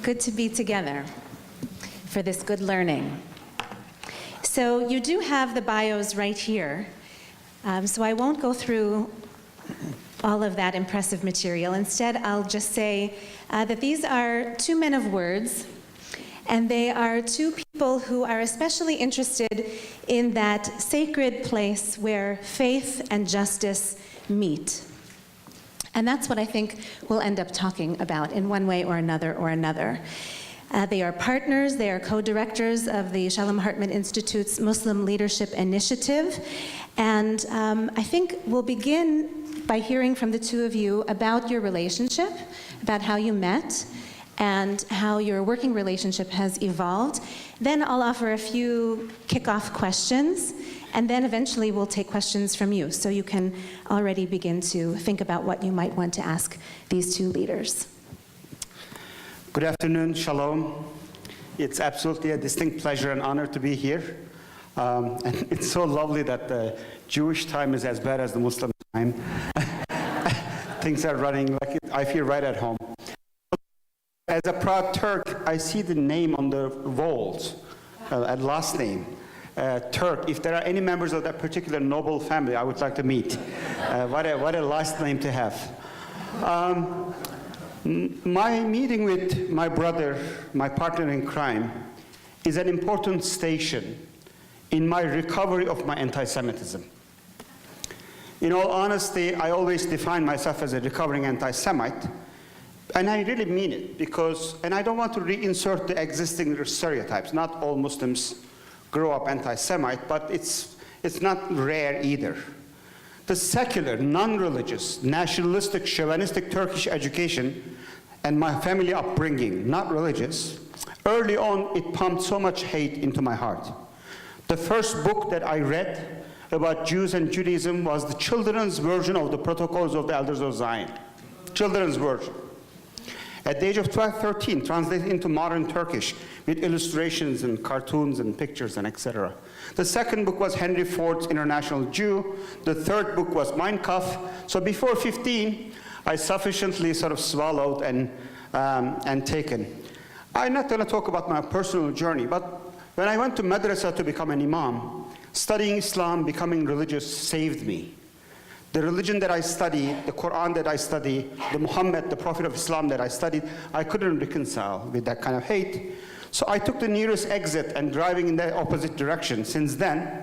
good to be together for this good learning. So you do have the bios right here, so I won't go through all of that impressive material. Instead, I'll just say that these are two men of words, and they are two people who are especially interested in that sacred place where faith and justice meet. And that's what I think we'll end up talking about in one way or another. They are partners, they are co-directors of the Shalom Hartman Institute's Muslim Leadership Initiative. And I think we'll begin by hearing from the two of you about your relationship, about how you met, and how your working relationship has evolved. Then I'll offer a few kickoff questions, and then eventually we'll take questions from you, so you can already begin to think about what you might want to ask these two leaders. Good afternoon, Shalom. It's absolutely a distinct pleasure and honor to be here. And it's so lovely that the Jewish time is as bad as the Muslim time. Things are running like it, I feel right at home. As a proud Turk, I see the name on the walls, last name, Turk. If there are any members of that particular noble family, I would like to meet. What a last name to have. My meeting with my brother, my partner in crime, is an important station in my recovery of my anti-Semitism. In all honesty, I always define myself as a recovering anti-Semite, and I really mean it because, and I don't want to reinsert the existing stereotypes. Not all Muslims grow up anti-Semite, but it's not rare either. The secular, non-religious, nationalistic, chauvinistic Turkish education and my family upbringing, not religious, early on it pumped so much hate into my heart. The first book that I read about Jews and Judaism was the children's version of the Protocols of the Elders of Zion. Children's version. At the age of 12, 13, translated into modern Turkish with illustrations and cartoons and pictures and etc. The second book was Henry Ford's International Jew. The third book was Mein Kampf. So before 15, I sufficiently sort of swallowed and taken. I'm not going to talk about my personal journey, but when I went to madrasa to become an imam, studying Islam, becoming religious saved me. The religion that I studied, the Quran that I studied, the Muhammad, the Prophet of Islam that I studied, I couldn't reconcile with that kind of hate. So I took the nearest exit and driving in the opposite direction since then.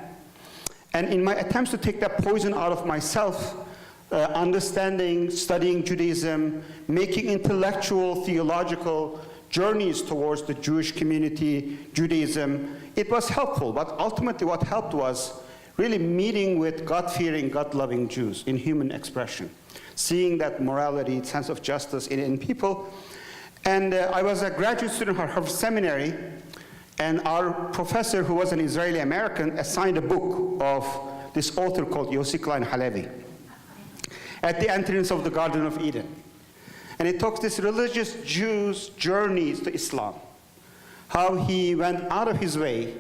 And in my attempts to take that poison out of myself, understanding, studying Judaism, making intellectual, theological journeys towards the Jewish community, Judaism, it was helpful. But ultimately what helped was really meeting with God-fearing, God-loving Jews in human expression, seeing that morality, sense of justice in people. And I was a graduate student at Harvard Seminary, and our professor, who was an Israeli American, assigned a book of this author called Yossi Klein Halevi, At the Entrance of the Garden of Eden. And it talks this religious Jew's journeys to Islam, how he went out of his way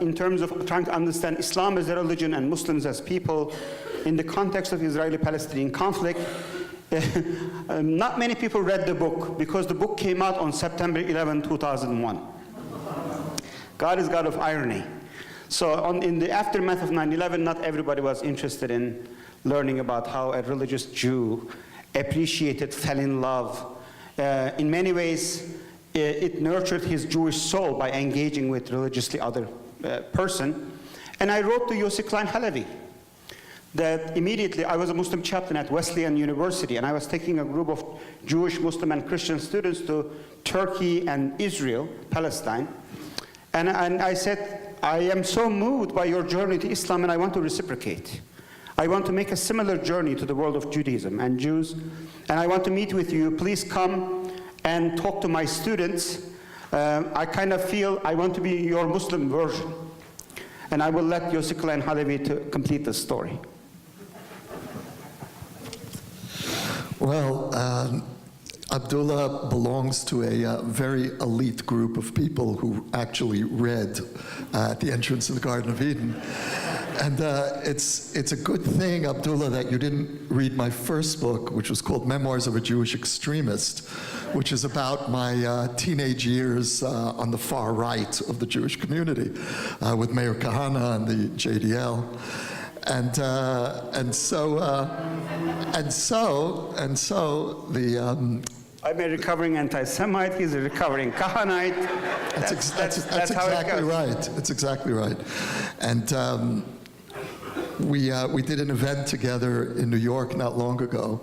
in terms of trying to understand Islam as a religion and Muslims as people in the context of Israeli-Palestinian conflict. Not many people read the book because the book came out on September 11, 2001. God is God of irony. So in the aftermath of 9/11, not everybody was interested in learning about how a religious Jew appreciated, fell in love. In many ways, it nurtured his Jewish soul by engaging with religiously other person. And I wrote to Yossi Klein Halevi that immediately I was a Muslim chaplain at Wesleyan University, and I was taking a group of Jewish, Muslim, and Christian students to Turkey and Israel, Palestine. And I said, I am so moved by your journey to Islam, and I want to reciprocate. I want to make a similar journey to the world of Judaism and Jews, and I want to meet with you. Please come and talk to my students. I kind of feel I want to be your Muslim version. And I will let Yossi Klein Halevi to complete the story. Well, Abdullah belongs to a very elite group of people who actually read At the Entrance of the Garden of Eden. And it's a good thing, Abdullah, that you didn't read my first book, which was called Memoirs of a Jewish Extremist, which is about my teenage years on the far right of the Jewish community, with Meir Kahana and the JDL. And so the I'm a recovering anti-Semite. He's a recovering Kahanite. That's how it exactly goes. right. That's exactly right. And we did an event together in New York not long ago,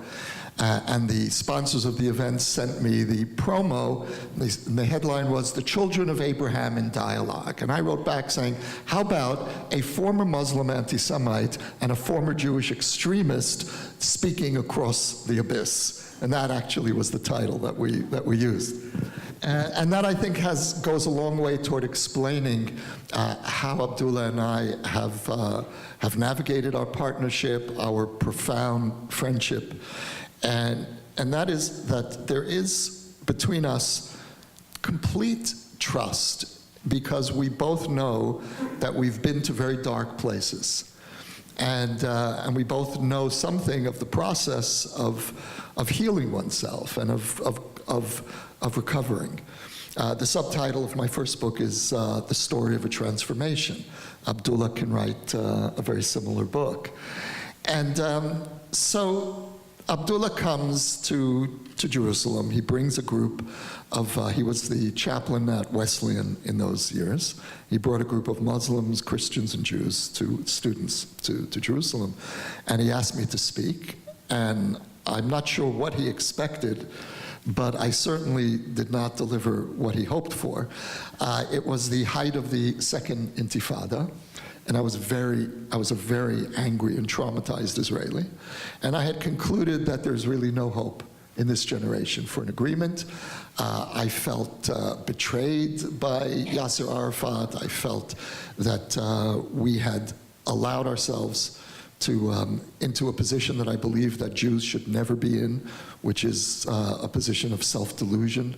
and the sponsors of the event sent me the promo. The headline was "The Children of Abraham in Dialogue," and I wrote back saying, "How about a former Muslim anti-Semite and a former Jewish extremist speaking across the abyss?" And that actually was the title that we used. And that, I think, goes a long way toward explaining how Abdullah and I have navigated our partnership, our profound friendship. And that is that there is between us complete trust, because we both know that we've been to very dark places. And we both know something of the process of healing oneself and of recovering. The subtitle of my first book is The Story of a Transformation. Abdullah can write a very similar book. And so Abdullah comes to Jerusalem. He brings a group of, he was the chaplain at Wesleyan in those years. He brought a group of Muslims, Christians, and Jews, students to Jerusalem. And he asked me to speak. And I'm not sure what he expected, but I certainly did not deliver what he hoped for. It was the height of the Second Intifada. And I was a very angry and traumatized Israeli. And I had concluded that there's really no hope in this generation for an agreement. I felt betrayed by Yasser Arafat. I felt that we had allowed ourselves into a position that I believe that Jews should never be in, which is a position of self-delusion.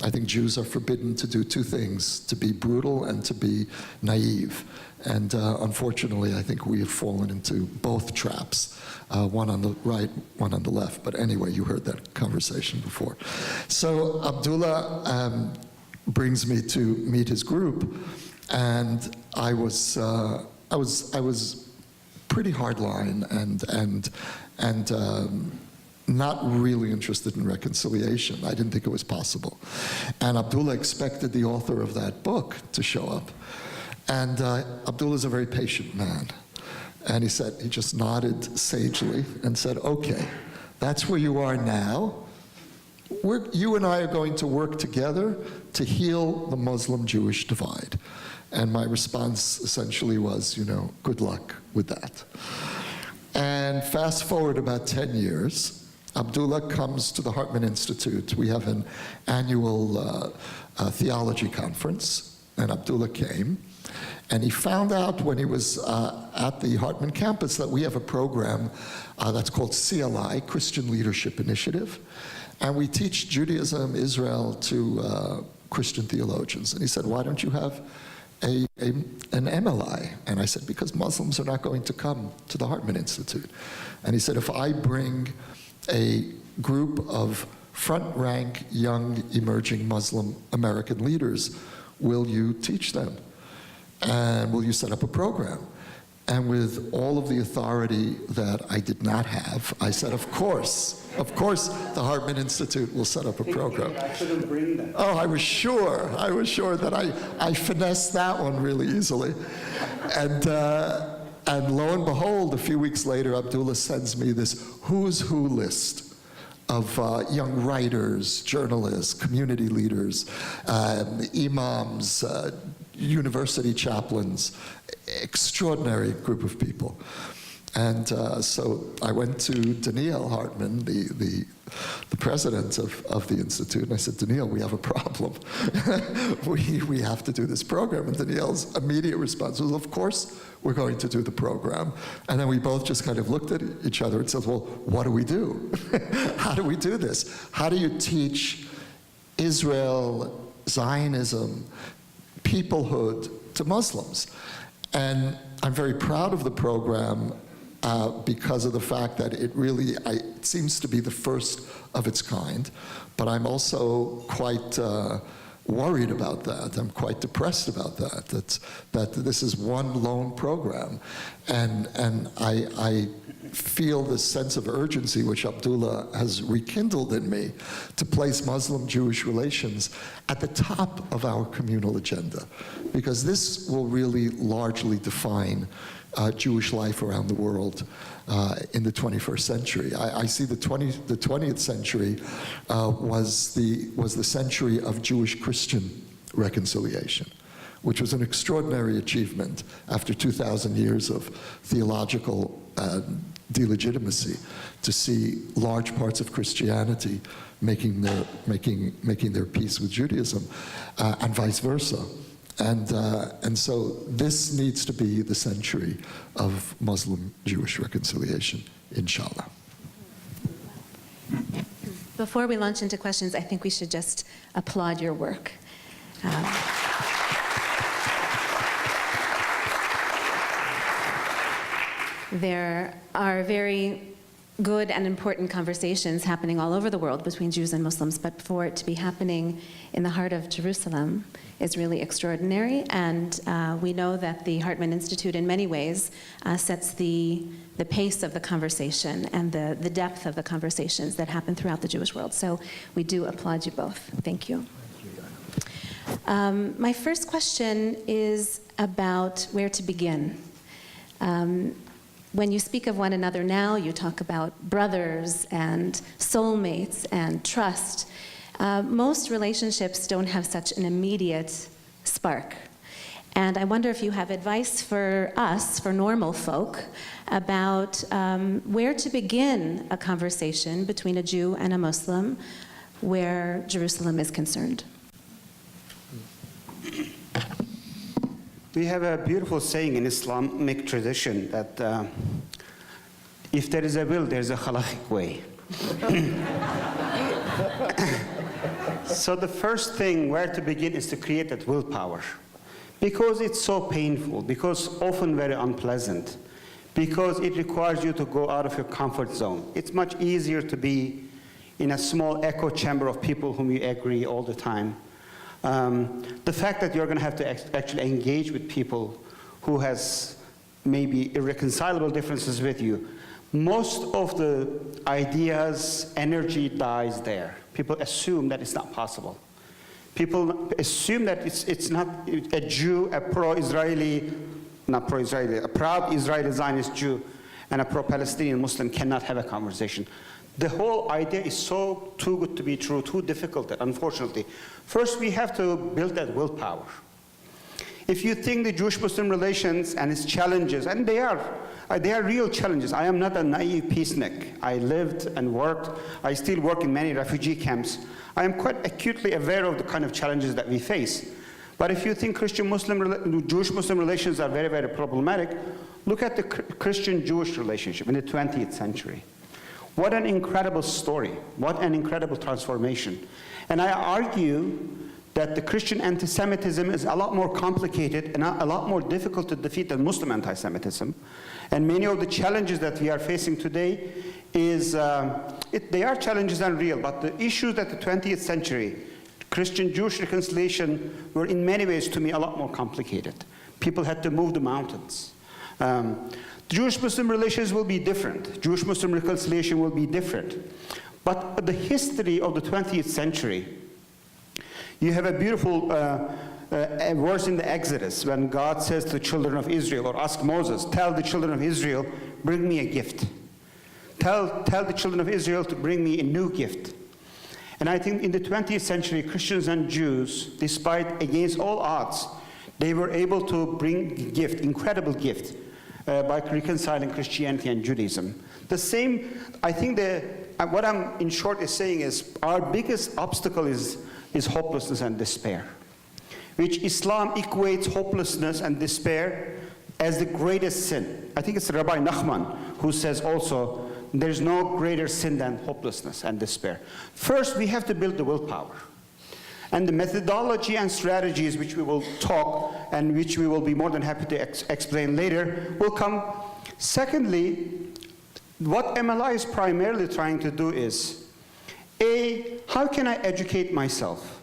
I think Jews are forbidden to do two things: to be brutal and to be naive. And unfortunately, I think we have fallen into both traps, one on the right, one on the left. But anyway, you heard that conversation before. So Abdullah brings me to meet his group, and I was pretty hardline and not really interested in reconciliation. I didn't think it was possible. And Abdullah expected the author of that book to show up. And Abdullah's a very patient man. And he just nodded sagely and said, "Okay, that's where you are now. You and I are going to work together to heal the Muslim-Jewish divide." And my response essentially was, good luck with that. And fast forward about 10 years, Abdullah comes to the Hartman Institute. We have an annual theology conference, and Abdullah came. And he found out when he was at the Hartman campus that we have a program that's called CLI, Christian Leadership Initiative. And we teach Judaism, Israel to Christian theologians. And he said, "Why don't you have an MLI?" And I said, "Because Muslims are not going to come to the Hartman Institute." And he said, "If I bring a group of front-rank, young, emerging Muslim American leaders, will you teach them? And will you set up a program?" And with all of the authority that I did not have, I said, of course, the Hartman Institute will set up a program. I shouldn't bring them. Oh, I was sure that I finessed that one really easily. And lo and behold, a few weeks later, Abdullah sends me this who's who list of young writers, journalists, community leaders, imams, university chaplains, extraordinary group of people. And so I went to Daniel Hartman, the president of the Institute, and I said, "Daniel, we have a problem. we have to do this program." And Daniel's immediate response was, "Of course we're going to do the program." And then we both just kind of looked at each other and said, "Well, what do we do? How do we do this? How do you teach Israel, Zionism, peoplehood to Muslims?" And I'm very proud of the program because of the fact that it really it seems to be the first of its kind, but I'm also quite worried about that. I'm quite depressed about that. That this is one lone program, and I feel this sense of urgency which Abdullah has rekindled in me to place Muslim-Jewish relations at the top of our communal agenda, because this will really largely define Jewish life around the world in the 21st century. I see the 20th century was the century of Jewish-Christian reconciliation, which was an extraordinary achievement after 2,000 years of theological delegitimacy, to see large parts of Christianity making their peace with Judaism, and vice versa. And so this needs to be the century of Muslim-Jewish reconciliation, inshallah. Before we launch into questions, I think we should just applaud your work. There are very good and important conversations happening all over the world between Jews and Muslims, but for it to be happening in the heart of Jerusalem is really extraordinary. And we know that the Hartman Institute in many ways sets the pace of the conversation and the depth of the conversations that happen throughout the Jewish world. So we do applaud you both. Thank you. My first question is about where to begin. When you speak of one another now, you talk about brothers and soulmates and trust. Most relationships don't have such an immediate spark. And I wonder if you have advice for us, for normal folk, about where to begin a conversation between a Jew and a Muslim where Jerusalem is concerned. We have a beautiful saying in Islamic tradition that if there is a will, there is a halachic way. So the first thing where to begin is to create that willpower. Because it's so painful, because often very unpleasant, because it requires you to go out of your comfort zone. It's much easier to be in a small echo chamber of people whom you agree all the time. The fact that you're going to have to actually engage with people who has maybe irreconcilable differences with you, most of the ideas, energy dies there. People assume that it's not possible. People assume that it's not a Jew, a pro-Israeli, not pro-Israeli, a proud Israeli Zionist Jew and a pro-Palestinian Muslim cannot have a conversation. The whole idea is so too good to be true, too difficult, unfortunately. First, we have to build that willpower. If you think the Jewish-Muslim relations and its challenges, and they are real challenges. I am not a naive peacenik. I lived and worked. I still work in many refugee camps. I am quite acutely aware of the kind of challenges that we face. But if you think Jewish-Muslim relations are very, very problematic, look at the Christian-Jewish relationship in the 20th century. What an incredible story. What an incredible transformation. And I argue that the Christian anti-Semitism is a lot more complicated and a lot more difficult to defeat than Muslim anti-Semitism. And many of the challenges that we are facing today is, they are challenges and real, but the issues that the 20th century, Christian-Jewish reconciliation, were in many ways, to me, a lot more complicated. People had to move the mountains. Jewish-Muslim relations will be different. Jewish-Muslim reconciliation will be different. But the history of the 20th century, you have a beautiful verse in the Exodus when God says to the children of Israel, or ask Moses, tell the children of Israel, bring me a gift. Tell the children of Israel to bring me a new gift. And I think in the 20th century, Christians and Jews, against all odds, they were able to bring a gift, incredible gift, by reconciling Christianity and Judaism. The same, I think what I'm in short is saying is our biggest obstacle is hopelessness and despair, which Islam equates hopelessness and despair as the greatest sin. I think it's Rabbi Nachman who says also, there's no greater sin than hopelessness and despair. First, we have to build the willpower. And the methodology and strategies which we will talk and which we will be more than happy to explain later will come. Secondly, what MLI is primarily trying to do is, how can I educate myself?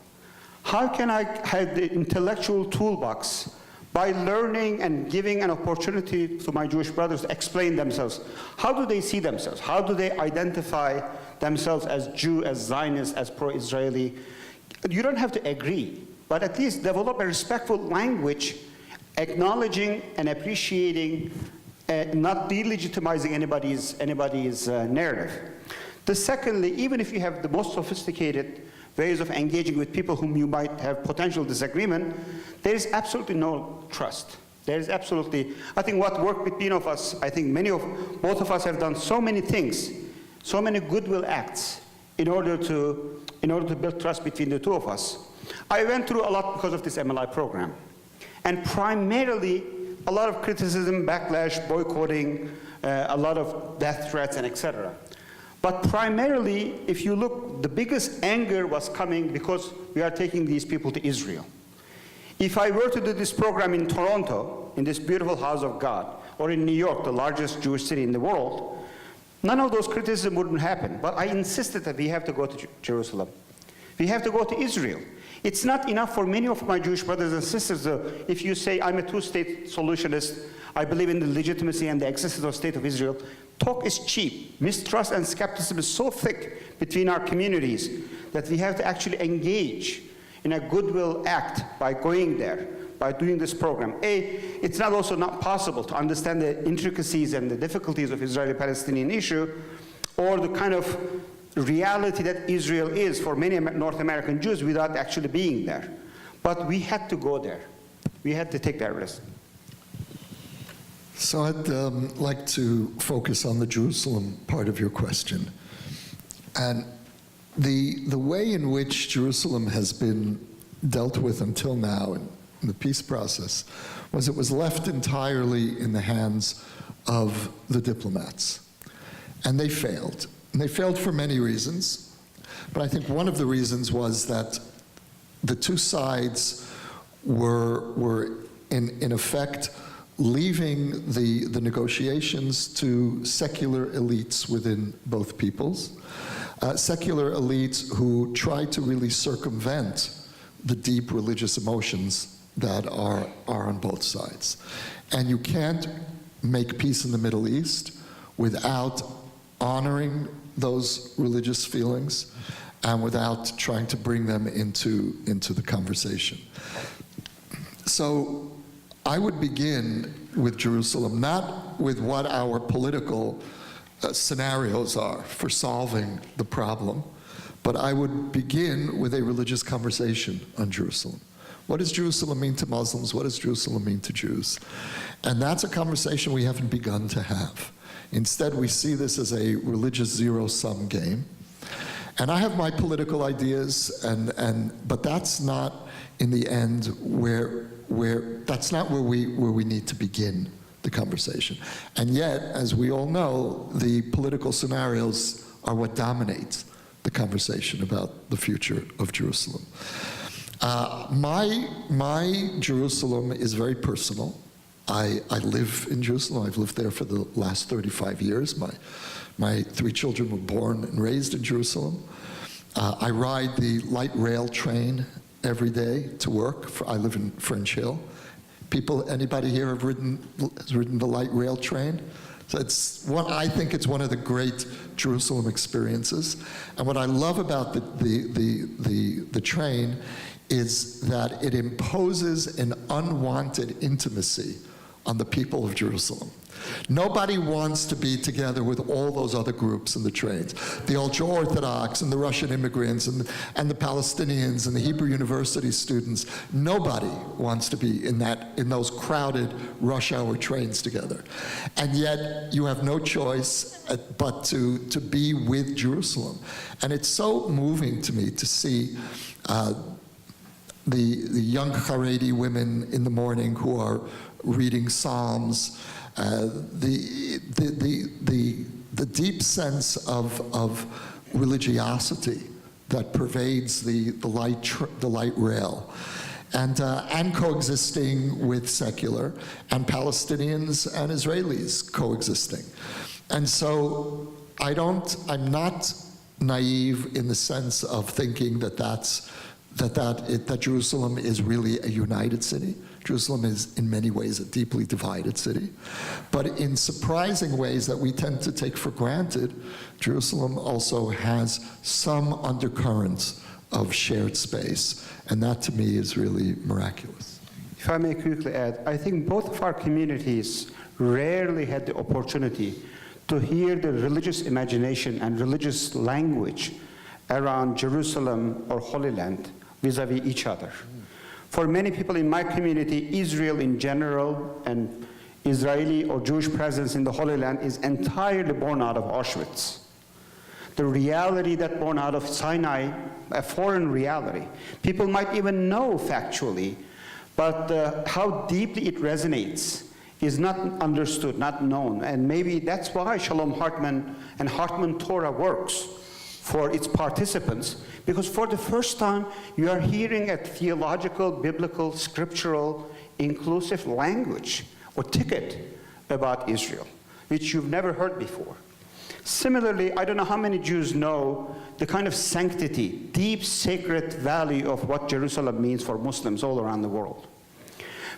How can I have the intellectual toolbox by learning and giving an opportunity to my Jewish brothers to explain themselves? How do they see themselves? How do they identify themselves as Jew, as Zionist, as pro-Israeli? You don't have to agree, but at least develop a respectful language, acknowledging and appreciating, not delegitimizing anybody's narrative. The secondly, even if you have the most sophisticated ways of engaging with people whom you might have potential disagreement, there is absolutely no trust. There is absolutely, I think what worked between of us, I think both of us have done so many things, so many goodwill acts in order to build trust between the two of us. I went through a lot because of this MLI program. And primarily, a lot of criticism, backlash, boycotting, a lot of death threats, and etc. But primarily, if you look, the biggest anger was coming because we are taking these people to Israel. If I were to do this program in Toronto, in this beautiful house of God, or in New York, the largest Jewish city in the world, none of those criticism wouldn't happen. But I insisted that we have to go to Jerusalem. We have to go to Israel. It's not enough for many of my Jewish brothers and sisters, if you say, I'm a two-state solutionist, I believe in the legitimacy and the existence of the state of Israel. Talk is cheap. Mistrust and skepticism is so thick between our communities that we have to actually engage in a goodwill act by going there, by doing this program. It's also not possible to understand the intricacies and the difficulties of Israeli-Palestinian issue, or the kind of reality that Israel is for many North American Jews without actually being there. But we had to go there. We had to take that risk. So I'd like to focus on the Jerusalem part of your question. And the way in which Jerusalem has been dealt with until now in the peace process was it was left entirely in the hands of the diplomats. And they failed. And they failed for many reasons. But I think one of the reasons was that the two sides were in effect leaving the negotiations to secular elites within both peoples, secular elites who try to really circumvent the deep religious emotions that are on both sides. And you can't make peace in the Middle East without honoring those religious feelings and without trying to bring them into the conversation. So I would begin with Jerusalem, not with what our political scenarios are for solving the problem, but I would begin with a religious conversation on Jerusalem. What does Jerusalem mean to Muslims? What does Jerusalem mean to Jews? And that's a conversation we haven't begun to have. Instead, we see this as a religious zero-sum game. And I have my political ideas, but that's not, in the end, that's not where we need to begin the conversation. And yet, as we all know, the political scenarios are what dominate the conversation about the future of Jerusalem. My Jerusalem is very personal. I live in Jerusalem. I've lived there for the last 35 years. My three children were born and raised in Jerusalem. I ride the light rail train every day to work. I live in French Hill. Anybody here has ridden the light rail train? So I think it's one of the great Jerusalem experiences. And what I love about the train is that it imposes an unwanted intimacy on the people of Jerusalem. Nobody wants to be together with all those other groups in the trains. The ultra-Orthodox and the Russian immigrants and the Palestinians and the Hebrew University students. Nobody wants to be in those crowded rush hour trains together. And yet you have no choice but to be with Jerusalem. And it's so moving to me to see the young Haredi women in the morning who are reading Psalms, the deep sense of religiosity that pervades the light rail, and coexisting with secular, and Palestinians and Israelis coexisting. And so I'm not naive in the sense of thinking that Jerusalem is really a united city. Jerusalem is in many ways a deeply divided city. But in surprising ways that we tend to take for granted, Jerusalem also has some undercurrents of shared space. And that to me is really miraculous. If I may quickly add, I think both of our communities rarely had the opportunity to hear the religious imagination and religious language around Jerusalem or Holy Land vis-a-vis each other. For many people in my community, Israel in general and Israeli or Jewish presence in the Holy Land is entirely born out of Auschwitz. The reality that born out of Sinai, a foreign reality. People might even know factually, but how deeply it resonates is not understood, not known. And maybe that's why Shalom Hartman and Hartman Torah works for its participants, because for the first time you are hearing a theological, biblical, scriptural, inclusive language or ticket about Israel, which you've never heard before. Similarly, I don't know how many Jews know the kind of sanctity, deep sacred value of what Jerusalem means for Muslims all around the world.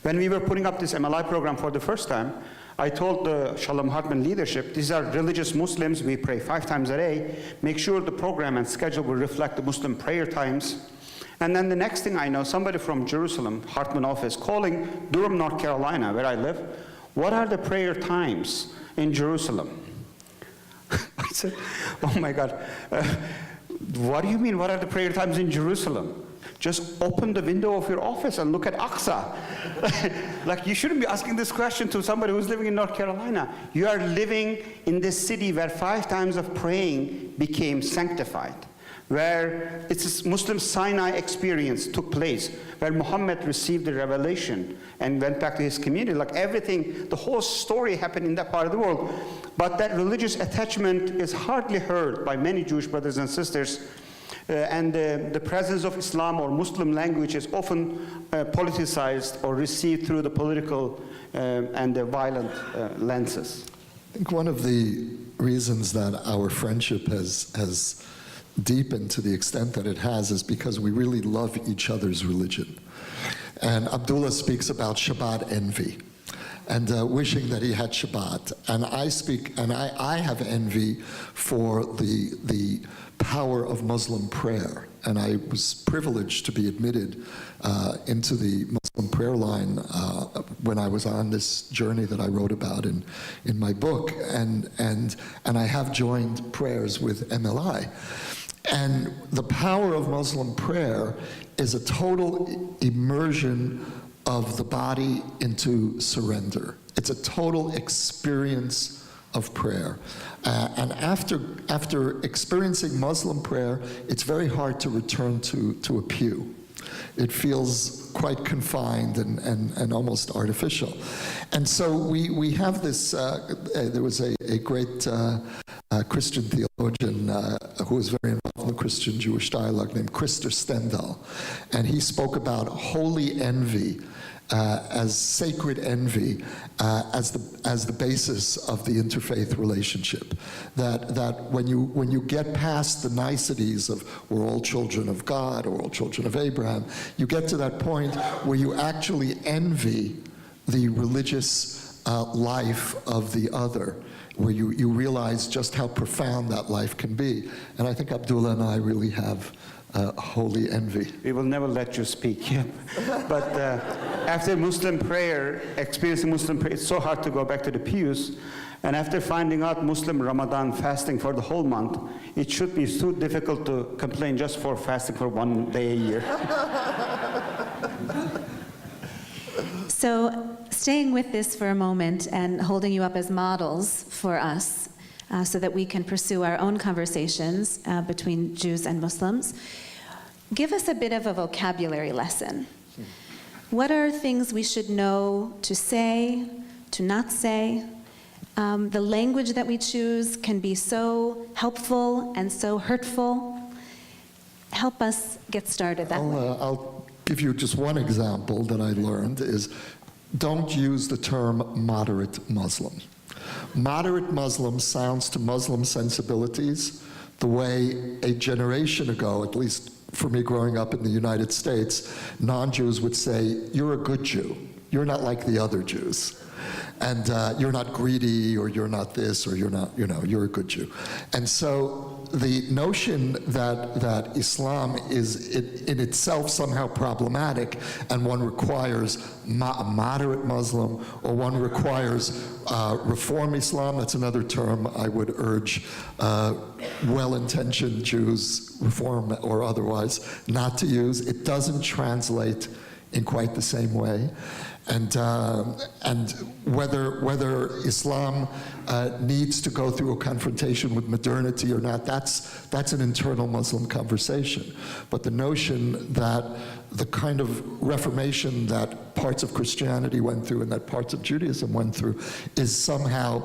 When we were putting up this MLI program for the first time, I told the Shalom Hartman leadership, these are religious Muslims, we pray 5 times a day, make sure the program and schedule will reflect the Muslim prayer times. And then the next thing I know, somebody from Jerusalem, Hartman office, calling Durham, North Carolina, where I live, what are the prayer times in Jerusalem? I said, oh my God, what do you mean, what are the prayer times in Jerusalem? Just open the window of your office and look at Aqsa. Like, you shouldn't be asking this question to somebody who's living in North Carolina. You are living in this city where 5 times of praying became sanctified, where it's a Muslim Sinai experience took place, where Muhammad received the revelation and went back to his community. Like everything, the whole story happened in that part of the world. But that religious attachment is hardly heard by many Jewish brothers and sisters. And the presence of Islam or Muslim language is often politicized or received through the political and the violent lenses. I think one of the reasons that our friendship has deepened to the extent that it has is because we really love each other's religion. And Abdullah speaks about Shabbat envy and wishing that he had Shabbat. And I have envy for the power of Muslim prayer. And I was privileged to be admitted into the Muslim prayer line when I was on this journey that I wrote about in my book. And I have joined prayers with MLI. And the power of Muslim prayer is a total immersion of the body into surrender. It's a total experience of prayer. And after experiencing Muslim prayer, it's very hard to return to a pew. It feels quite confined and almost artificial. And so we have this, there was a great Christian theologian who was very involved in the Christian-Jewish dialogue named Krister Stendhal. And he spoke about holy envy as sacred envy, as the basis of the interfaith relationship. That when you get past the niceties of we're all children of God or all children of Abraham, you get to that point where you actually envy the religious life of the other, where you realize just how profound that life can be. And I think Abdullah and I really have holy envy. We will never let you speak. Yeah. But after Muslim prayer, experiencing Muslim prayer, it's so hard to go back to the pews. And after finding out Muslim Ramadan fasting for the whole month, it should be so difficult to complain just for fasting for 1 day a year. So staying with this for a moment and holding you up as models for us so that we can pursue our own conversations between Jews and Muslims, give us a bit of a vocabulary lesson. What are things we should know to say, to not say? The language that we choose can be so helpful and so hurtful. help us get started that way. I'll give you just one example that I learned is don't use the term moderate Muslim. Moderate Muslim sounds to Muslim sensibilities the way a generation ago, at least for me growing up in the United States, non-Jews would say, you're a good Jew. You're not like the other Jews. And you're not greedy, or you're not this, or you're not, you're a good Jew. And so the notion that Islam is in itself somehow problematic, and one requires a moderate Muslim, or one requires Reform Islam, that's another term I would urge well-intentioned Jews, Reform or otherwise, not to use. It doesn't translate in quite the same way. And whether Islam needs to go through a confrontation with modernity or not, that's an internal Muslim conversation. But the notion that the kind of reformation that parts of Christianity went through and that parts of Judaism went through is somehow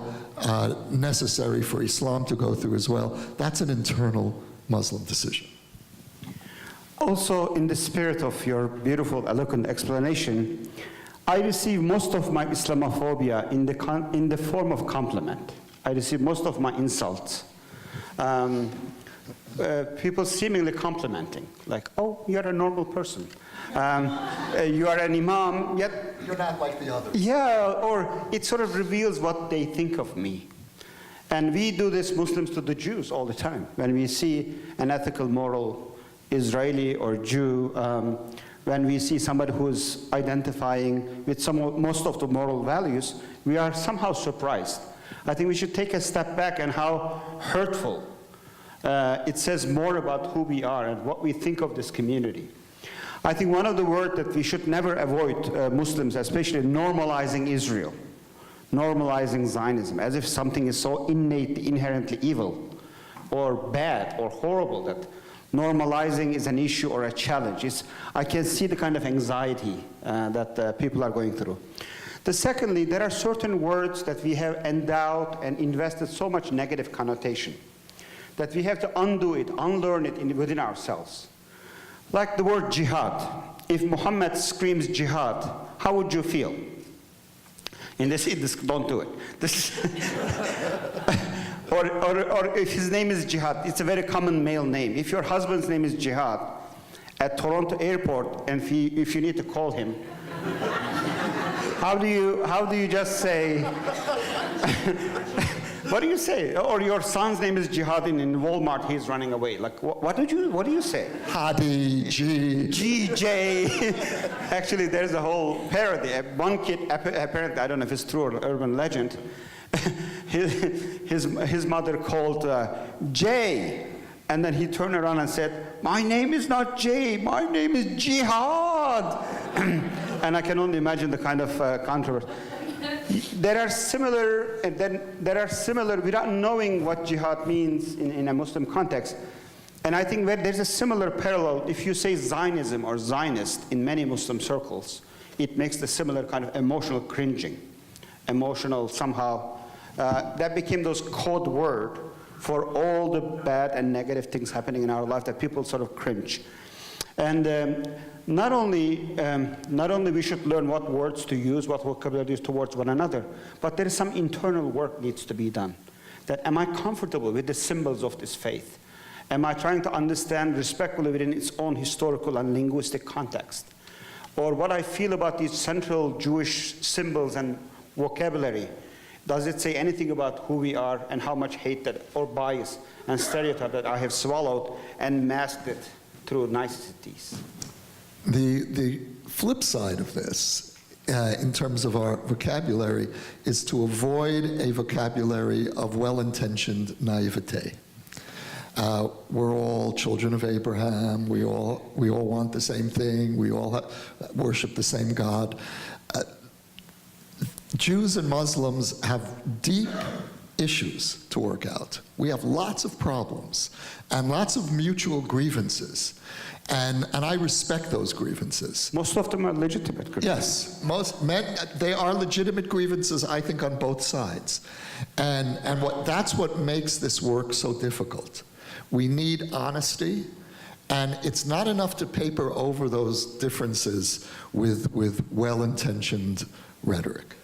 necessary for Islam to go through as well, that's an internal Muslim decision. Also, in the spirit of your beautiful, eloquent explanation, I receive most of my Islamophobia in the form of compliment. I receive most of my insults. People seemingly complimenting, like, oh, you're a normal person. You are an imam, yet... You're not like the others. Yeah, or it sort of reveals what they think of me. And we do this, Muslims, to the Jews all the time. When we see an ethical, moral Israeli or Jew, when we see somebody who's identifying with most of the moral values, we are somehow surprised. I think we should take a step back and how hurtful it says more about who we are and what we think of this community. I think one of the words that we should never avoid, Muslims, especially normalizing Israel, normalizing Zionism, as if something is so innately, inherently evil or bad or horrible that normalizing is an issue or a challenge. I can see the kind of anxiety that people are going through. Secondly, there are certain words that we have endowed and invested so much negative connotation that we have to undo it, unlearn it within ourselves. Like the word jihad. If Muhammad screams jihad, how would you feel? In this, don't do it. Or if his name is Jihad, it's a very common male name. If your husband's name is Jihad, at Toronto airport, and if you need to call him, how do you just say, what do you say? Or your son's name is Jihad, and in Walmart he's running away. Like, what do you say? Hadi, GJ. Actually, there's a whole parody. One kid, apparently, I don't know if it's true or urban legend, his mother called Jay, and then he turned around and said, my name is not Jay, my name is Jihad. And I can only imagine the kind of controversy. There are similar, without knowing what jihad means in a Muslim context. And I think that there's a similar parallel. If you say Zionism or Zionist in many Muslim circles, it makes the similar kind of emotional cringing, emotional somehow. That became those code word for all the bad and negative things happening in our life that people sort of cringe. And not only we should learn what words to use, what vocabulary to use towards one another, but there is some internal work needs to be done. That am I comfortable with the symbols of this faith? Am I trying to understand respectfully within its own historical and linguistic context? Or what I feel about these central Jewish symbols and vocabulary, does it say anything about who we are and how much hate that, or bias and stereotype that I have swallowed and masked it through niceties? The flip side of this, in terms of our vocabulary, is to avoid a vocabulary of well-intentioned naivete. We're all children of Abraham. We all want the same thing. We all worship the same God. Jews and Muslims have deep issues to work out. We have lots of problems and lots of mutual grievances. And I respect those grievances. Most of them are legitimate grievances. Yes, they are legitimate grievances, I think, on both sides. And that's what makes this work so difficult. We need honesty, And it's not enough to paper over those differences with well-intentioned rhetoric.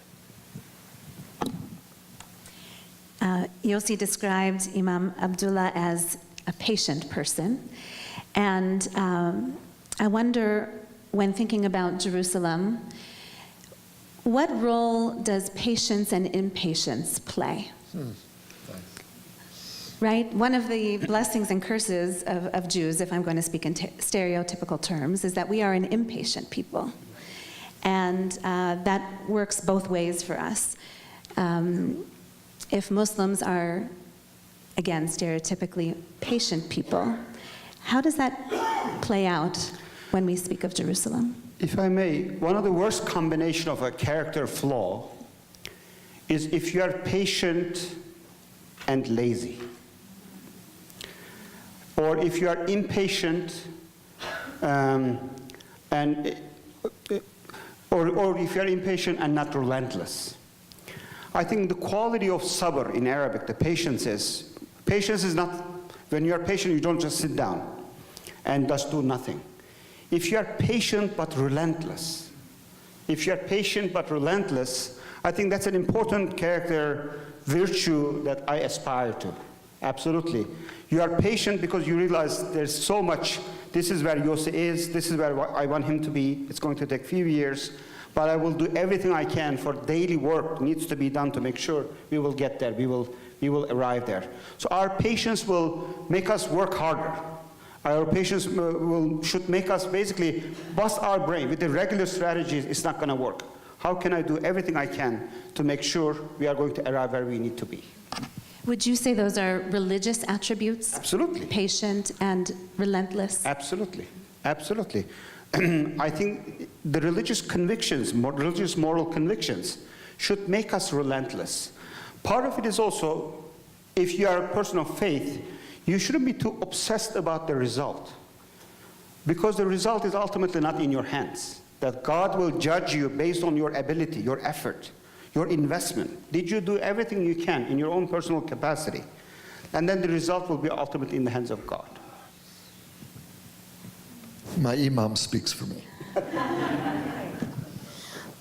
Yossi described Imam Abdullah as a patient person. And I wonder, when thinking about Jerusalem, what role does patience and impatience play? Right? One of the blessings and curses of Jews, if I'm going to speak in stereotypical terms, is that we are an impatient people. And that works both ways for us. If Muslims are, again, stereotypically patient people, how does that play out when we speak of Jerusalem? If I may, one of the worst combination of a character flaw is if you are patient and lazy. Or if you are impatient or if you are impatient and not relentless. I think the quality of sabr in Arabic, the patience is not, when you are patient, you don't just sit down and just do nothing. If you are patient but relentless, I think that's an important character virtue that I aspire to. Absolutely. You are patient because you realize there's so much. This is where Yossi is. This is where I want him to be. It's going to take a few years. But I will do everything I can for daily work needs to be done to make sure we will get there. We will arrive there. So our patience will make us work harder. Our patience should make us basically bust our brain. With the regular strategies, it's not going to work. How can I do everything I can to make sure we are going to arrive where we need to be? Would you say those are religious attributes? Absolutely. Patient and relentless? Absolutely. Absolutely. I think the religious convictions, religious moral convictions, should make us relentless. Part of it is also, if you are a person of faith, you shouldn't be too obsessed about the result, because the result is ultimately not in your hands. That God will judge you based on your ability, your effort, your investment. Did you do everything you can in your own personal capacity? And then the result will be ultimately in the hands of God. My Imam speaks for me.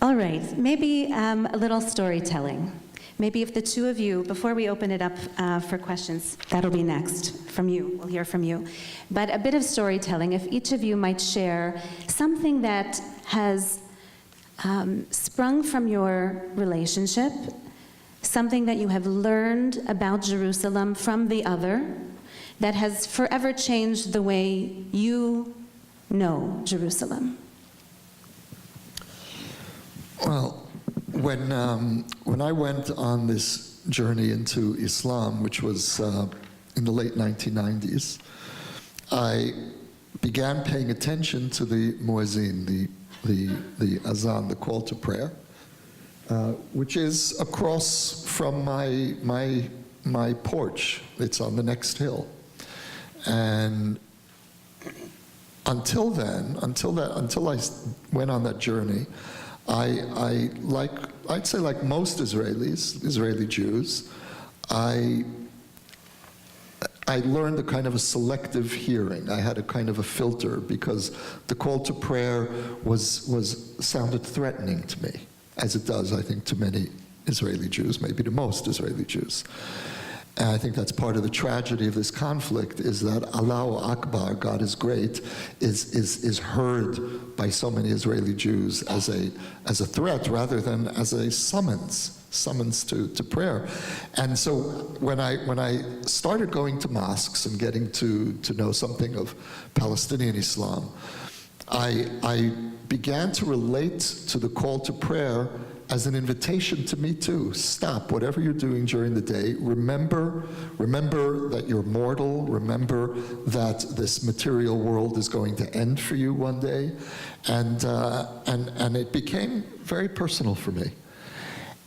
All right, maybe a little storytelling. Maybe if the two of you, before we open it up for questions, that'll be next from you, we'll hear from you. But a bit of storytelling, if each of you might share something that has sprung from your relationship, something that you have learned about Jerusalem from the other, that has forever changed the way you know Jerusalem. Well, when I went on this journey into Islam, which was in the late 1990s, I began paying attention to the muezzin, the azan, the call to prayer, which is across from my porch. It's on the next hill, and until I went on that journey, I'd say like most Israeli Jews, I learned a kind of a selective hearing. I had a kind of a filter because the call to prayer sounded threatening to me, as it does, I think, to many Israeli Jews, maybe to most Israeli Jews. And I think that's part of the tragedy of this conflict, is that Allahu Akbar, God is great, is heard by so many Israeli Jews as a threat rather than as a summons to prayer. And so when I started going to mosques and getting to know something of Palestinian Islam, I began to relate to the call to prayer as an invitation to me too. Stop whatever you're doing during the day. Remember that you're mortal. Remember that this material world is going to end for you one day. And it became very personal for me.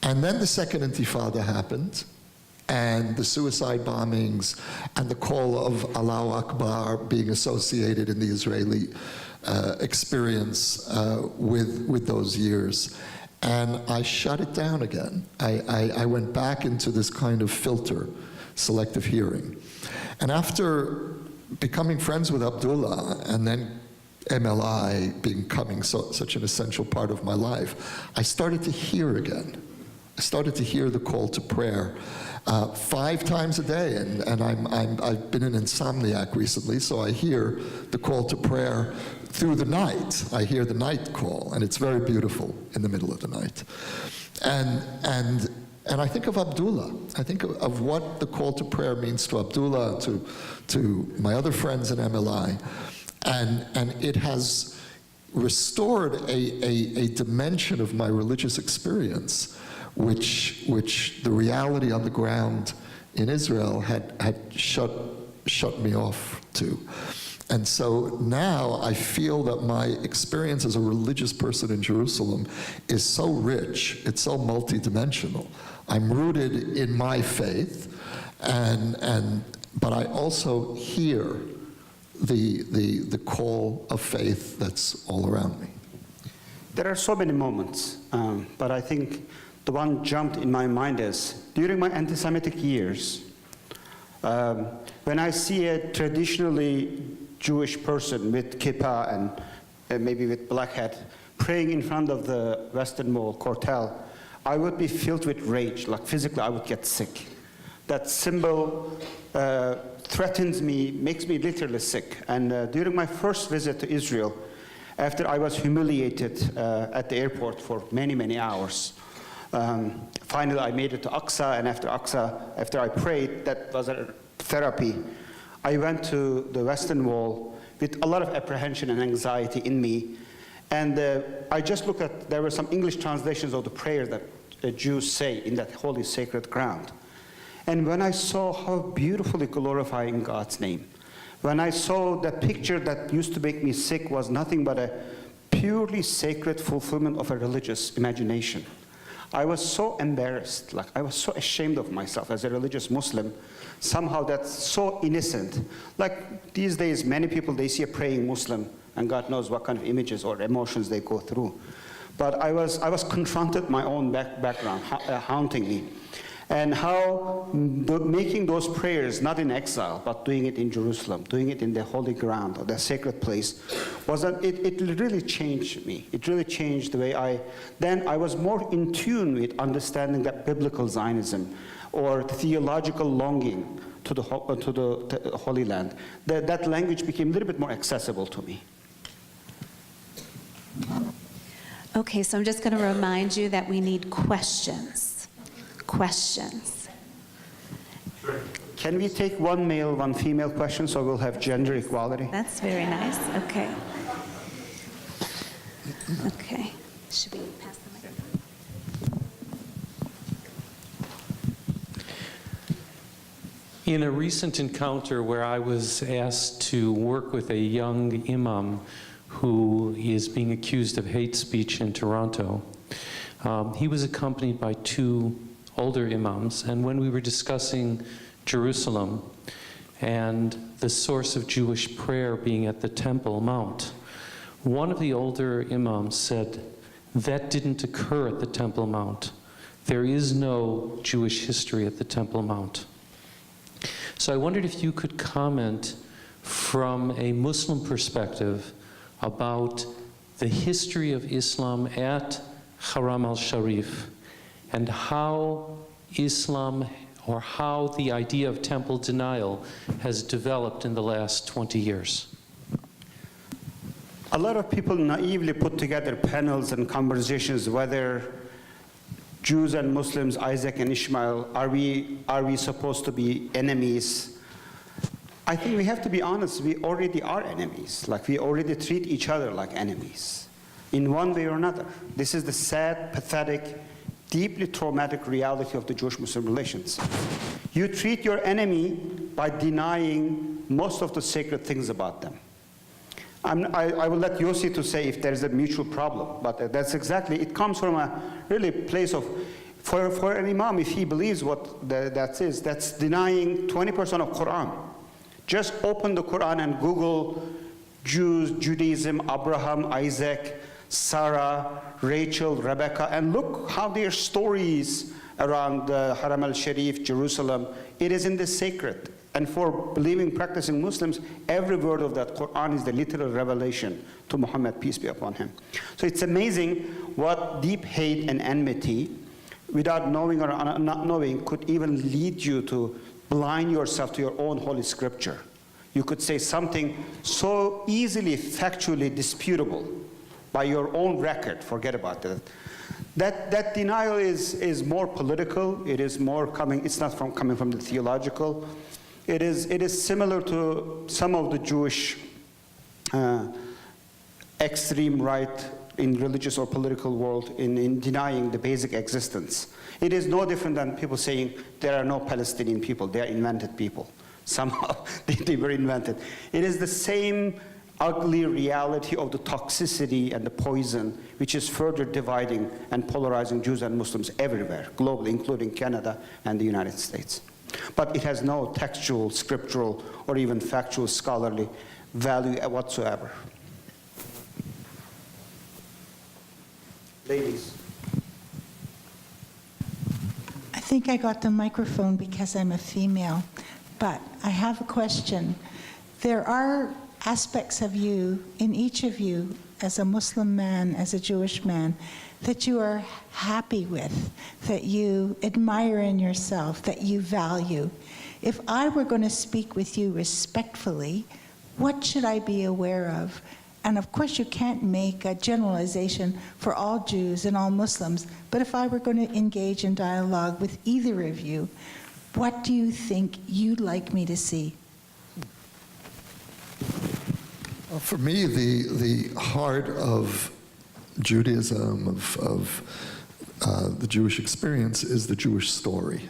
And then the Second Intifada happened, and the suicide bombings, and the call of Allahu Akbar being associated in the Israeli experience with those years. And I shut it down again. I went back into this kind of filter, selective hearing. And after becoming friends with Abdullah and then MLI becoming such an essential part of my life, I started to hear again. I started to hear the call to prayer 5 times a day, and I've been an insomniac recently, so I hear the call to prayer through the night. I hear the night call, and it's very beautiful in the middle of the night. And I think of Abdullah. I think of what the call to prayer means to Abdullah, to my other friends in MLI, and it has restored a dimension of my religious experience, which the reality on the ground in Israel had shut me off to. And so now I feel that my experience as a religious person in Jerusalem is so rich, it's so multidimensional. I'm rooted in my faith, but I also hear the call of faith that's all around me. There are so many moments, but I think the one jumped in my mind is, during my anti-Semitic years, when I see a traditionally Jewish person with kippah and maybe with black hat praying in front of the Western Wall, Kortel, I would be filled with rage, like physically I would get sick. That symbol threatens me, makes me literally sick. And during my first visit to Israel, after I was humiliated at the airport for many, many hours, finally I made it to Aqsa, and after Aqsa, after I prayed, that was a therapy. I went to the Western Wall with a lot of apprehension and anxiety in me. And I just looked at, there were some English translations of the prayers that the Jews say in that holy sacred ground. And when I saw how beautifully glorifying God's name, when I saw the picture that used to make me sick was nothing but a purely sacred fulfillment of a religious imagination, I was so embarrassed, like I was so ashamed of myself as a religious Muslim. Somehow that's so innocent. Like these days, many people, they see a praying Muslim, and God knows what kind of images or emotions they go through. But I was confronted my own background haunting me. And how making those prayers, not in exile, but doing it in Jerusalem, doing it in the holy ground, or the sacred place, it really changed me. It really changed the way then I was more in tune with understanding that biblical Zionism, or theological longing to the Holy Land. That language became a little bit more accessible to me. Okay, so I'm just going to remind you that we need questions. Questions. Sure. Can we take one male, one female question so we'll have gender equality? That's very nice. Okay. Okay. Should we pass the microphone? In a recent encounter where I was asked to work with a young imam who is being accused of hate speech in Toronto, he was accompanied by 2 older imams, and when we were discussing Jerusalem and the source of Jewish prayer being at the Temple Mount, one of the older imams said, that didn't occur at the Temple Mount. There is no Jewish history at the Temple Mount. So I wondered if you could comment from a Muslim perspective about the history of Islam at Haram al-Sharif, and how Islam, or how the idea of temple denial has developed in the last 20 years. A lot of people naively put together panels and conversations whether Jews and Muslims, Isaac and Ishmael, are we supposed to be enemies? I think we have to be honest, we already are enemies. Like we already treat each other like enemies in one way or another. This is the sad, pathetic, deeply traumatic reality of the Jewish-Muslim relations. You treat your enemy by denying most of the sacred things about them. I will let Yossi to say if there's a mutual problem, but that's exactly, it comes from a really place of, for an imam, if he believes what that is, that's denying 20% of Quran. Just open the Quran and Google Jews, Judaism, Abraham, Isaac, Sarah, Rachel, Rebecca, and look how their stories around Haram al-Sharif, Jerusalem, it is in the sacred. And for believing, practicing Muslims, every word of that Quran is the literal revelation to Muhammad, peace be upon him. So it's amazing what deep hate and enmity, without knowing or not knowing, could even lead you to blind yourself to your own holy scripture. You could say something so easily factually disputable by your own record, forget about that. That denial is more political, it is more coming, it's not coming from the theological. It is similar to some of the Jewish extreme right in religious or political world in denying the basic existence. It is no different than people saying there are no Palestinian people, they are invented people. Somehow they were invented. It is the same ugly reality of the toxicity and the poison which is further dividing and polarizing Jews and Muslims everywhere, globally, including Canada and the United States. But it has no textual, scriptural, or even factual, scholarly value whatsoever. Ladies. I think I got the microphone because I'm a female, but I have a question. There are aspects of you, in each of you, as a Muslim man, as a Jewish man, that you are happy with, that you admire in yourself, that you value. If I were going to speak with you respectfully, what should I be aware of? And of course, you can't make a generalization for all Jews and all Muslims, but if I were going to engage in dialogue with either of you, what do you think you'd like me to see? Well, for me, the heart of Judaism, of the Jewish experience, is the Jewish story.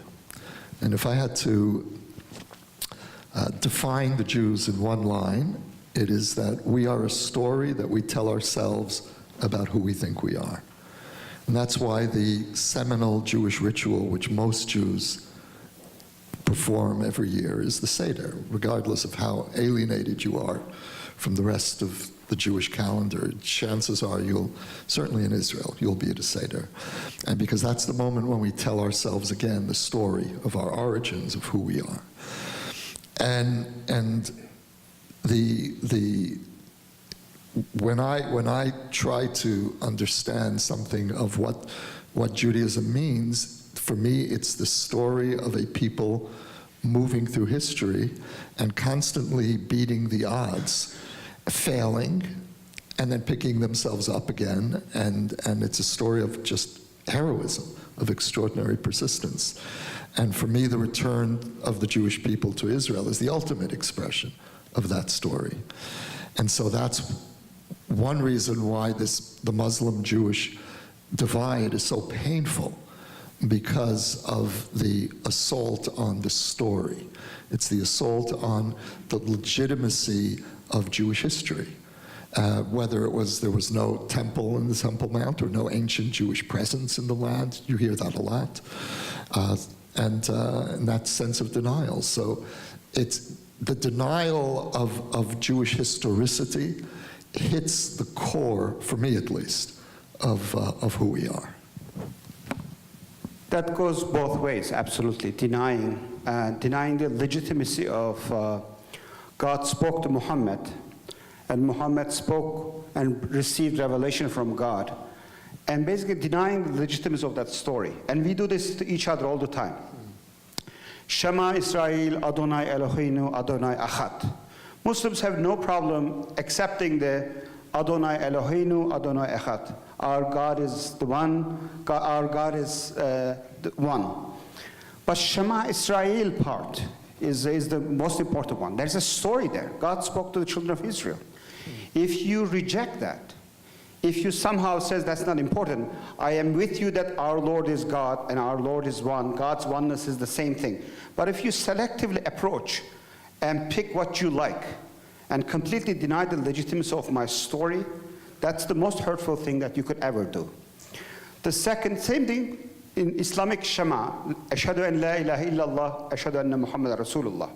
And if I had to define the Jews in one line, it is that we are a story that we tell ourselves about who we think we are. And that's why the seminal Jewish ritual, which most Jews perform every year, is the Seder, regardless of how alienated you are from the rest of the Jewish calendar. Chances are certainly in Israel, you'll be at a Seder. And because that's the moment when we tell ourselves again the story of our origins, of who we are. And when I try to understand something of what Judaism means, for me it's the story of a people moving through history and constantly beating the odds, failing, and then picking themselves up again, and it's a story of just heroism, of extraordinary persistence. And for me, the return of the Jewish people to Israel is the ultimate expression of that story. And so that's one reason why the Muslim-Jewish divide is so painful, because of the assault on the story. It's the assault on the legitimacy of Jewish history. Whether there was no temple in the Temple Mount or no ancient Jewish presence in the land, you hear that a lot. And that sense of denial. So it's the denial of Jewish historicity hits the core, for me at least, of who we are. That goes both ways, absolutely. Denying the legitimacy of God spoke to Muhammad, and Muhammad spoke and received revelation from God, and basically denying the legitimacy of that story. And we do this to each other all the time. Shema Israel, Adonai Eloheinu, Adonai Echad. Muslims have no problem accepting the Adonai Eloheinu, Adonai Echad. Our God is the one, our God is the one. But Shema Israel part is the most important one. There's a story there. God spoke to the children of Israel. If you reject that, if you somehow says that's not important, I am with you that our Lord is God and our Lord is one, God's oneness is the same thing. But if you selectively approach and pick what you like and completely deny the legitimacy of my story, that's the most hurtful thing that you could ever do. The same thing in Islamic Shema, Ashhadu an la ilaha illallah, Ashhadu anna Muhammad Rasulullah.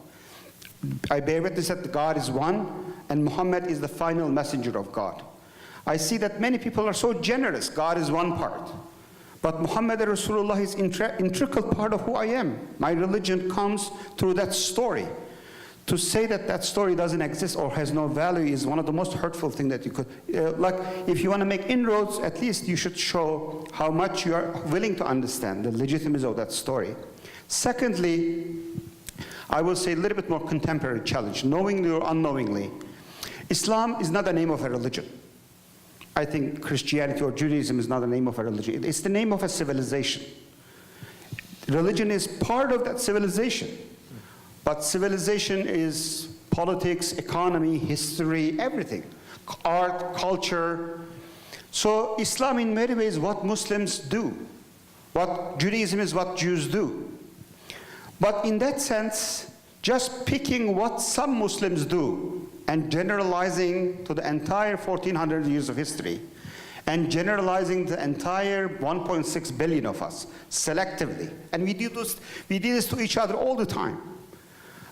I bear witness that God is one and Muhammad is the final messenger of God. I see that many people are so generous. God is one part. But Muhammad Rasulullah is an integral part of who I am. My religion comes through that story. To say that that story doesn't exist or has no value is one of the most hurtful things that you could, like if you want to make inroads, at least you should show how much you are willing to understand the legitimacy of that story. Secondly, I will say a little bit more contemporary challenge, knowingly or unknowingly. Islam is not the name of a religion. I think Christianity or Judaism is not the name of a religion. It's the name of a civilization. Religion is part of that civilization. But civilization is politics, economy, history, everything. Art, culture. So Islam in many ways is what Muslims do. What Judaism is what Jews do. But in that sense, just picking what some Muslims do and generalizing to the entire 1400 years of history and generalizing the entire 1.6 billion of us selectively. And we do this to each other all the time.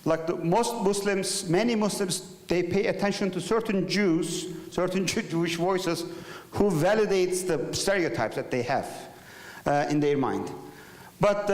Like most Muslims, many Muslims, they pay attention to certain Jews, certain Jewish voices who validates the stereotypes that they have in their mind. But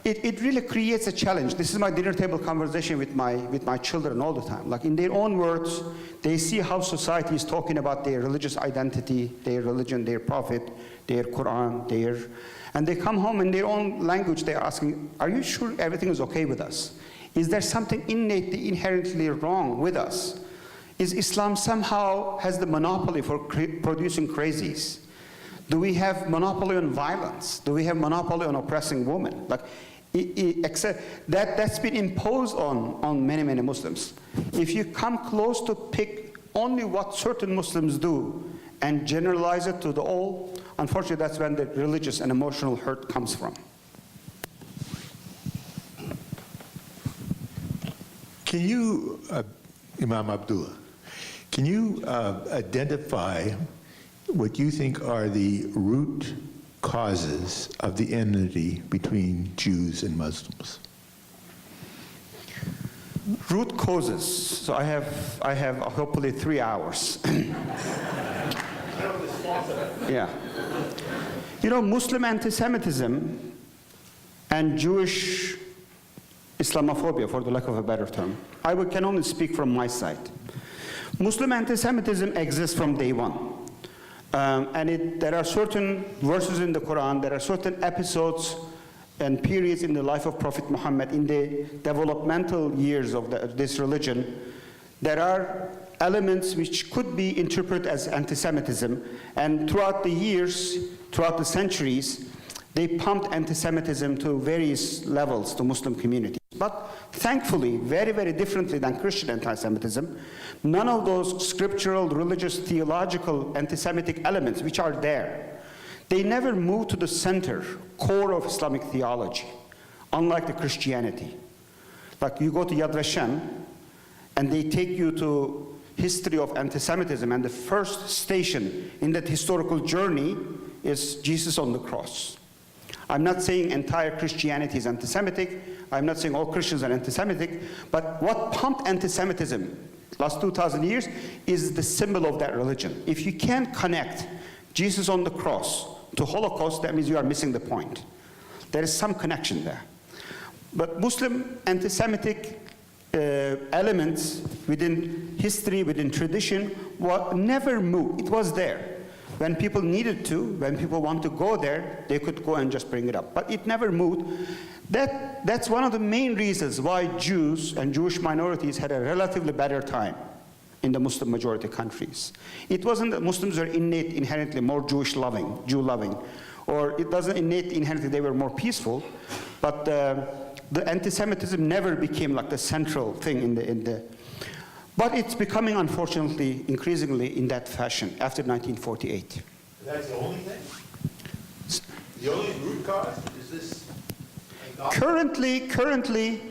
it really creates a challenge. This is my dinner table conversation with my children all the time. Like in their own words, they see how society is talking about their religious identity, their religion, their prophet, their Quran, and they come home in their own language, they're asking, are you sure everything is okay with us? Is there something innately, inherently wrong with us? Is Islam somehow has the monopoly for producing crazies? Do we have monopoly on violence? Do we have monopoly on oppressing women? Like, that's been imposed on many, many Muslims. If you come close to pick only what certain Muslims do and generalize it to the all, unfortunately, that's when the religious and emotional hurt comes from. Can you, Imam Abdullah, can you identify what you think are the root causes of the enmity between Jews and Muslims? Root causes. So I have hopefully 3 hours. Yeah. You know, Muslim anti-Semitism and Jewish Islamophobia, for the lack of a better term. I can only speak from my side. Muslim anti-Semitism exists from day one. There are certain verses in the Quran, there are certain episodes and periods in the life of Prophet Muhammad, in the developmental years of this religion, there are elements which could be interpreted as anti-Semitism, and throughout the years, throughout the centuries, they pumped anti-Semitism to various levels to Muslim communities. But thankfully, very, very differently than Christian anti-Semitism, none of those scriptural, religious, theological, anti-Semitic elements which are there, they never moved to the center, core of Islamic theology, unlike the Christianity. Like you go to Yad Vashem, and they take you to history of anti-Semitism, and the first station in that historical journey is Jesus on the cross. I'm not saying entire Christianity is anti-Semitic. I'm not saying all Christians are anti-Semitic. But what pumped anti-Semitism last 2,000 years is the symbol of that religion. If you can't connect Jesus on the cross to Holocaust, that means you are missing the point. There is some connection there. But Muslim anti-Semitic elements within history, within tradition, never moved. It was there. When people needed to, when people want to go there, they could go and just bring it up. But it never moved. That's one of the main reasons why Jews and Jewish minorities had a relatively better time in the Muslim majority countries. It wasn't that Muslims were inherently more Jew-loving, or it doesn't inherently they were more peaceful, but the anti-Semitism never became like the central thing in the but it's becoming, unfortunately, increasingly in that fashion after 1948. That's the only thing? The only root cause is this? Currently,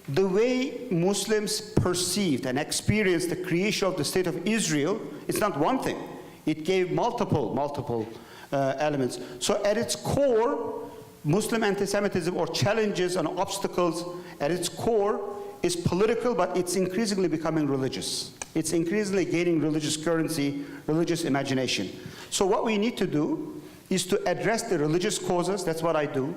the way Muslims perceived and experienced the creation of the State of Israel, it's not one thing. It gave multiple elements. So at its core, Muslim anti-Semitism, or challenges and obstacles, at its core is political, but it's increasingly becoming religious. It's increasingly gaining religious currency, religious imagination. So what we need to do is to address the religious causes. That's what I do.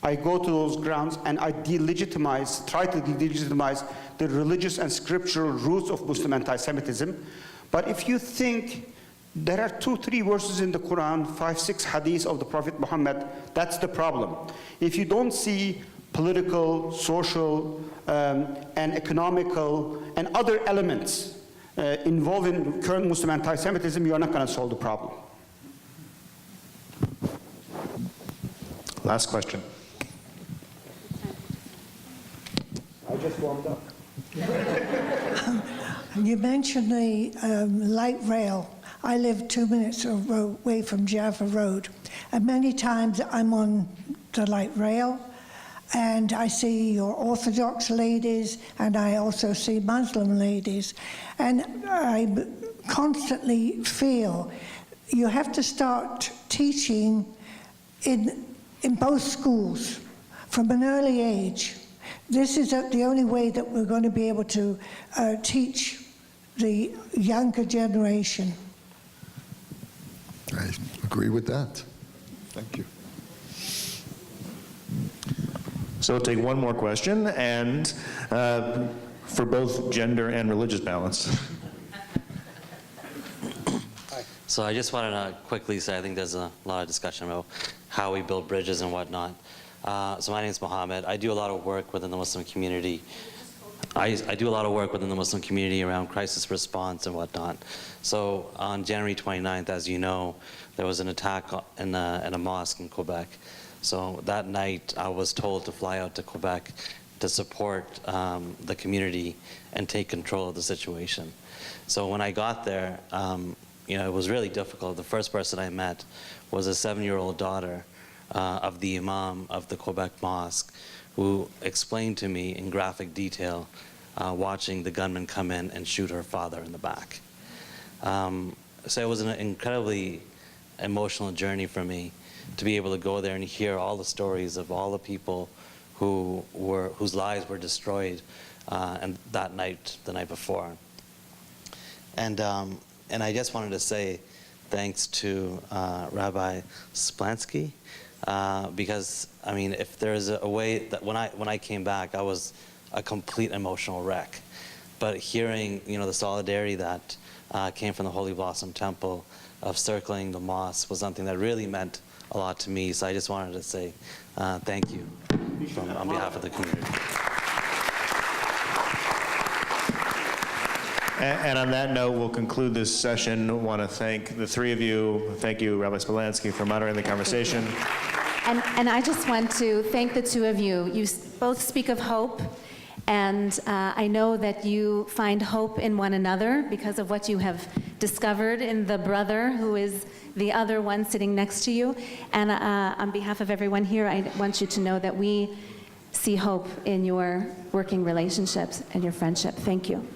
I go to those grounds and I try to delegitimize the religious and scriptural roots of Muslim anti-Semitism. But if you think there are 2-3 verses in the Quran, 5-6 hadiths of the Prophet Muhammad, that's the problem. If you don't see political, social, and economical, and other elements involved in current Muslim anti-Semitism, you are not going to solve the problem. Last question. I just warmed up. You mentioned the light rail. I live 2 minutes away from Jaffa Road, and many times I'm on the light rail, and I see your Orthodox ladies, and I also see Muslim ladies, and I constantly feel you have to start teaching in both schools from an early age. This is the only way that we're going to be able to teach the younger generation. I agree with that. Thank you. So we'll take one more question, and for both gender and religious balance. So I just wanted to quickly say, I think there's a lot of discussion about how we build bridges and whatnot. So my name is Mohammed. I do a lot of work within the Muslim community. I do a lot of work within the Muslim community around crisis response and whatnot. So on January 29th, as you know, there was an attack in a mosque in Quebec. So that night, I was told to fly out to Quebec to support the community and take control of the situation. So when I got there, it was really difficult. The first person I met was a 7-year-old daughter of the Imam of the Quebec mosque, who explained to me in graphic detail watching the gunman come in and shoot her father in the back. So it was an incredibly emotional journey for me to be able to go there and hear all the stories of all the people whose lives were destroyed and that night, the night before. And I just wanted to say thanks to Rabbi Splansky, because I mean, if there's a way that when I came back, I was a complete emotional wreck. But hearing the solidarity that came from the Holy Blossom Temple of circling the mosque was something that really meant a lot to me. So I just wanted to say thank you on behalf of the community. And on that note, we'll conclude this session. I want to thank the three of you. Thank you, Rabbi Spolansky, for moderating the conversation. And I just want to thank the two of you. You both speak of hope, and I know that you find hope in one another because of what you have discovered in the brother who is the other one sitting next to you. And on behalf of everyone here, I want you to know that we see hope in your working relationships and your friendship. Thank you.